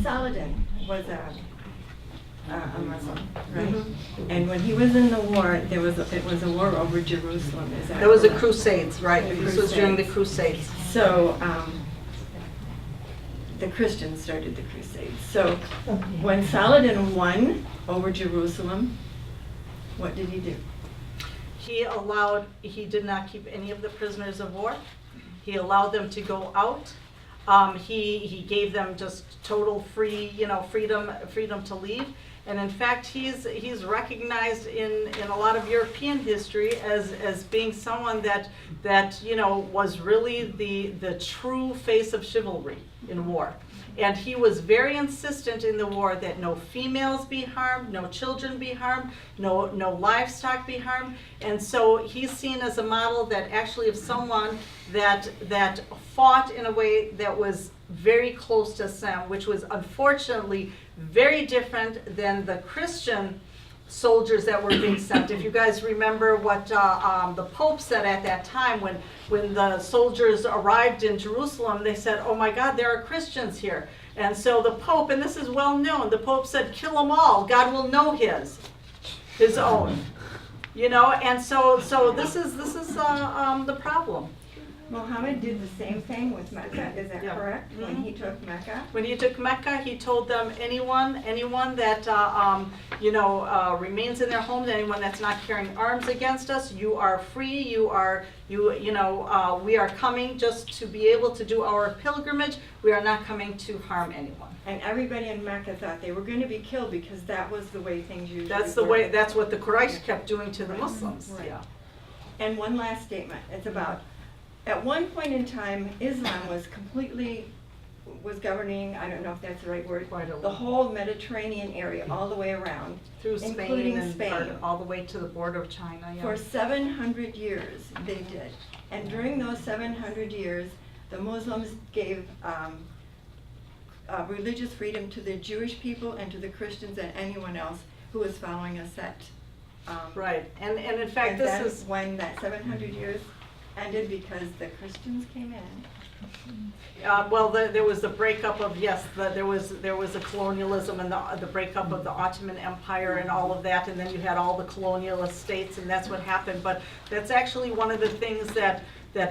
Saladin was a Muslim, right? And when he was in the war, it was a war over Jerusalem. Is that There was the correct? Crusades, right? This was during the Crusades. So the Christians started the Crusades. So when Saladin won over Jerusalem, what did he do? He did not keep any of the prisoners of war. He allowed them to go out. He gave them just total freedom to leave. And in fact, he's recognized in a lot of European history as being someone that was really the true face of chivalry in war. And he was very insistent in the war that no females be harmed, no children be harmed, no livestock be harmed. And so he's seen as a model that actually of someone that fought in a way that was very close to Islam, which was unfortunately very different than the Christian soldiers that were being sent. If you guys remember what the Pope said at that time when the soldiers arrived in Jerusalem, they said, "Oh my God, there are Christians here." And so the Pope, and this is well known, the Pope said, "Kill them all. God will know his own." And so this is the problem. Muhammad did the same thing with Mecca, is that Yeah. correct? Mm-hmm. When he took Mecca? When he took Mecca, he told them anyone that remains in their homes, anyone that's not carrying arms against us, you are free. We are coming just to be able to do our pilgrimage. We are not coming to harm anyone. And everybody in Mecca thought they were going to be killed because that was the way things usually That's what the Quraysh kept doing to the Muslims. Right. Yeah. And one last statement. It's about, at one point in time, Islam was governing, I don't know if that's the right word, Quite a the lot. whole Mediterranean area, all the way around, Through Spain including and Spain. all the way to the border of China. Yeah. For 700 years, they did. And during those 700 years, the Muslims gave religious freedom to the Jewish people and to the Christians and anyone else who was following a sect. Right. And in fact, And this then is when that 700 years ended because the Christians came in. there was the breakup of there was the colonialism and the breakup of the Ottoman Empire and all of that, and then you had all the colonialist states, and that's what happened. But that's actually one of the things that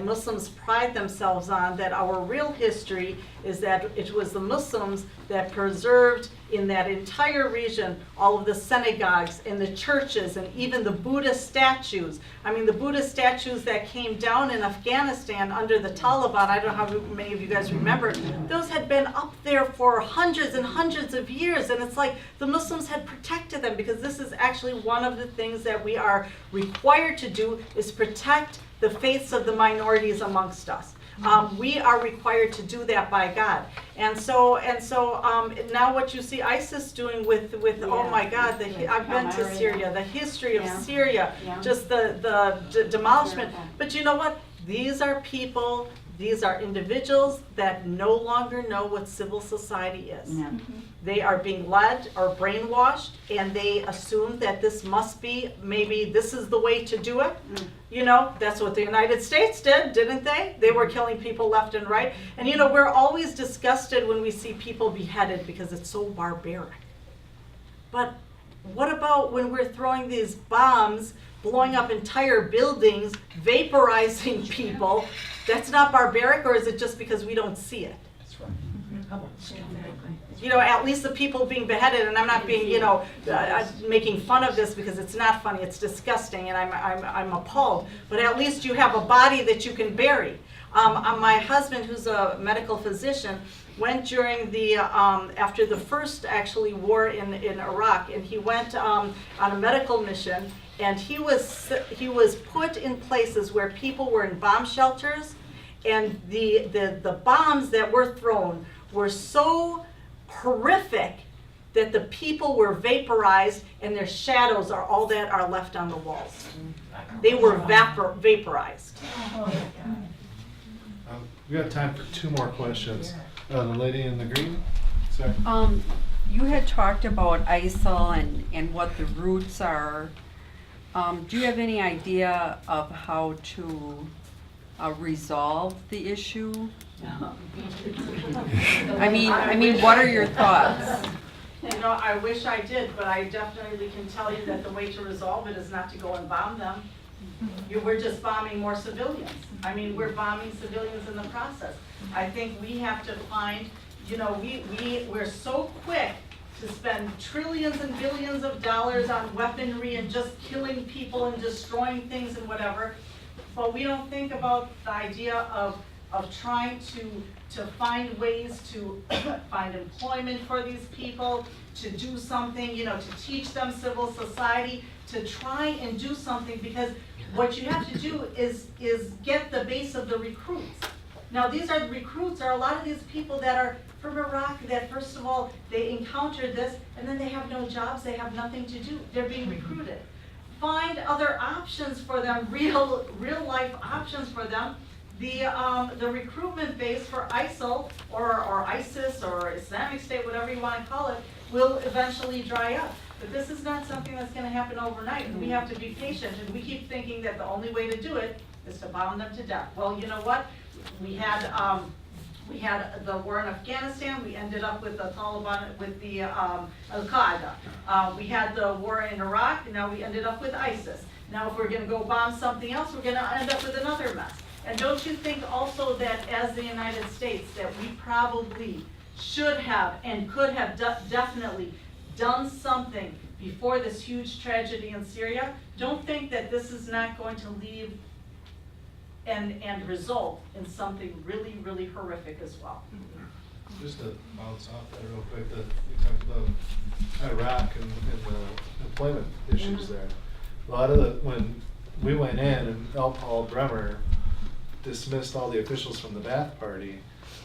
Muslims pride themselves on, that our real history is that it was the Muslims that preserved in that entire region all of the synagogues and the churches and even the Buddhist statues. I mean, the Buddhist statues that came down in Afghanistan under the Taliban, I don't know how many of you guys remember, those had been up there for hundreds and hundreds of years, and it's like the Muslims had protected them, because this is actually one of the things that we are required to do, is protect the faiths of the minorities amongst us. We are required to do that by God, and so now what you see ISIS doing with oh my God, I've been to Syria, the history of Syria, just the demolishment. But you know what? These are people. These are individuals that no longer know what civil society is. Yeah. They are being led or brainwashed, and they assume that this must be, maybe this is the way to do it. That's what the United States did, didn't they? They were killing people left and right. And we're always disgusted when we see people beheaded because it's so barbaric. But what about when we're throwing these bombs, blowing up entire buildings, vaporizing people? That's not barbaric, or is it just because we don't see it? That's right. At least the people being beheaded, and I'm not being, making fun of this because it's not funny, it's disgusting, and I'm appalled. But at least you have a body that you can bury. My husband, who's a medical physician, went during the after the first actually war in Iraq, and he went on a medical mission, and he was put in places where people were in bomb shelters, and the bombs that were thrown were so horrific that the people were vaporized, and their shadows are all that are left on the walls. They were vaporized. We got time for two more questions. The lady in the green, sorry. You had talked about ISIL and what the roots are. Do you have any idea of how to resolve the issue I mean, what are your thoughts? You know, I wish I did, but I definitely can tell you that the way to resolve it is not to go and bomb them. We're just bombing more civilians. I mean, we're bombing civilians in the process. I think we have to find, you know, we're so quick to spend trillions and billions of dollars on weaponry and just killing people and destroying things and whatever, but we don't think about the idea of trying to find ways to find employment for these people, to do something, you know, to teach them civil society, to try and do something, because what you have to do is get the base of the recruits. Now, these are the recruits, are a lot of these people that are from Iraq that, first of all, they encountered this, and then they have no jobs, they have nothing to do, they're being recruited. Find other options for them, real life options for them. The recruitment base for ISIL or ISIS or Islamic State, whatever you want to call it, will eventually dry up. But this is not something that's going to happen overnight, and we have to be patient, and we keep thinking that the only way to do it is to bomb them to death. Well, you know what? We had the war in Afghanistan, we ended up with the Taliban, with the Al-Qaeda. We had the war in Iraq, and now we ended up with ISIS. Now if we're going to go bomb something else, we're going to end up with another mess. And don't you think also that as the United States, that we probably should have and could have definitely done something before this huge tragedy in Syria? Don't think that this is not going to leave and result in something really, really horrific as well. Just to bounce off that real quick, that you talked about Iraq and the employment issues there. A lot of when we went in and L. Paul Bremer dismissed all the officials from the Ba'ath Party,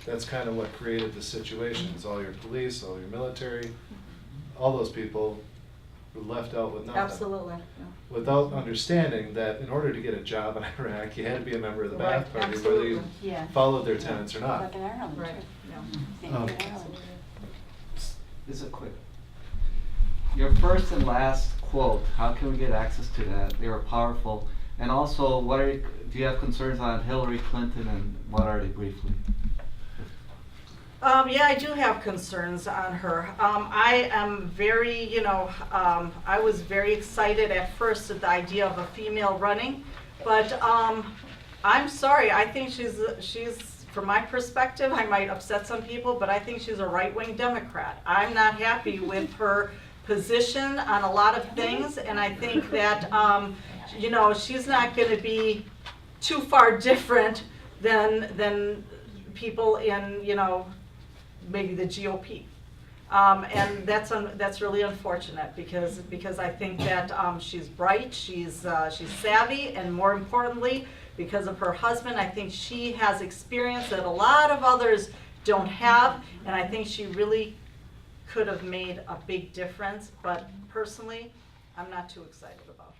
that's kind of what created the situations. All your police, all your military, all those people were left out with nothing. Absolutely. Yeah. Without understanding that in order to get a job in Iraq, you had to be a member of the Right, Ba'ath Party, absolutely. whether you Yeah. followed their tenets or not. Like in Ireland, Right. too. Yeah. Same Um, in Ireland. This is a quick. Your first and last quote, how can we get access to that? They were powerful. And also, what are do you have concerns on Hillary Clinton, and what are they briefly? Yeah, I do have concerns on her. I am very, I was very excited at first at the idea of a female running, but I'm sorry, I think she's, from my perspective, I might upset some people, but I think she's a right-wing Democrat. I'm not happy with her position on a lot of things, and I think that, she's not going to be too far different than people in, maybe the GOP. And that's really unfortunate because I think that she's bright, she's savvy, and more importantly, because of her husband, I think she has experience that a lot of others don't have, and I think she really could have made a big difference, but personally, I'm not too excited about her.